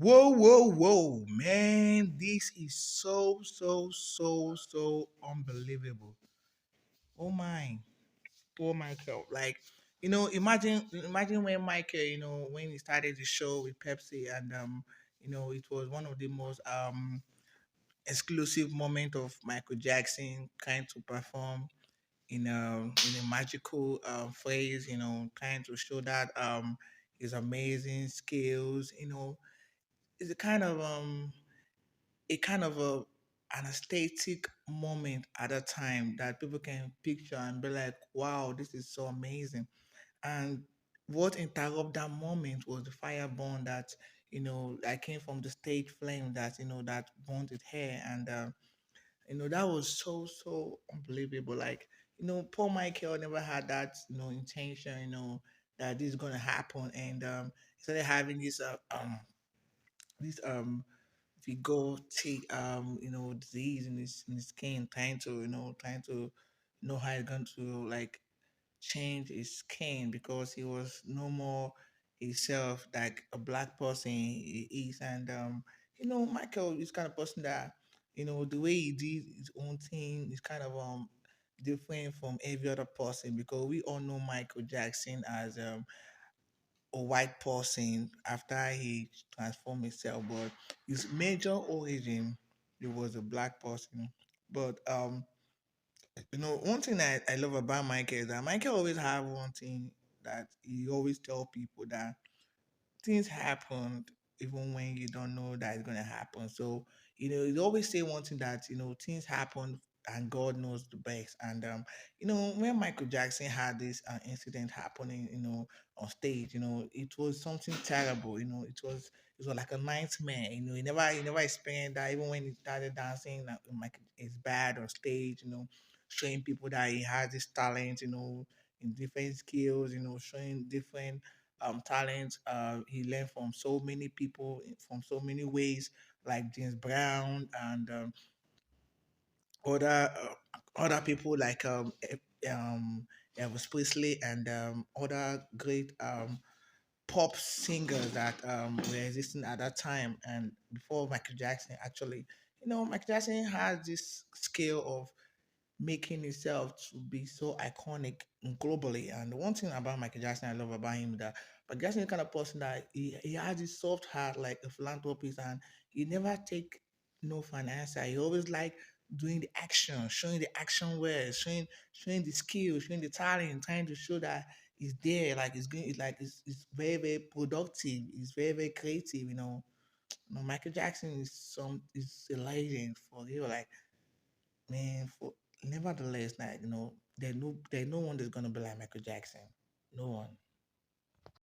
Whoa, whoa, whoa, man. This is so unbelievable. Oh my. Oh Michael. Like, imagine when Michael, when he started the show with Pepsi and it was one of the most exclusive moment of Michael Jackson kind to perform in a magical phrase, trying to show that his amazing skills, it's a kind of an aesthetic moment at a time that people can picture and be like, wow, this is so amazing. And what interrupt that moment was the fire burn that that came from the stage flame that that burned his hair. And that was so unbelievable. Like, Paul Michael never had that intention, that this is gonna happen. And he started having this Vigo take disease in his skin, trying to know how it's going to like change his skin because he was no more himself like a black person he is. And Michael is kind of person that the way he did his own thing is kind of different from every other person, because we all know Michael Jackson as a white person after he transformed himself, but his major origin, he was a black person. But one thing I love about Michael is that Michael always have one thing that he always tell people that things happen even when you don't know that it's gonna happen. So he always say one thing that things happen and God knows the best. And when Michael Jackson had this incident happening, on stage, it was something terrible. It was like a nightmare. He never experienced that. Even when he started dancing, like it's bad on stage. Showing people that he has this talent. In different skills. Showing different talents. He learned from so many people from so many ways, like James Brown and other people like Elvis Presley and other great pop singers that were existing at that time and before Michael Jackson. Actually, Michael Jackson has this skill of making himself to be so iconic globally. And one thing about Michael Jackson I love about him that Michael Jackson is the kind of person that he has this soft heart like a philanthropist, and he never take no for an answer. He always like doing the action, showing the action where showing the skill, showing the talent, trying to show that he's there, like he's going like it's very productive, he's very creative, Michael Jackson is a legend for real. Like, man, for nevertheless, like there's no one that's gonna be like Michael Jackson. No one.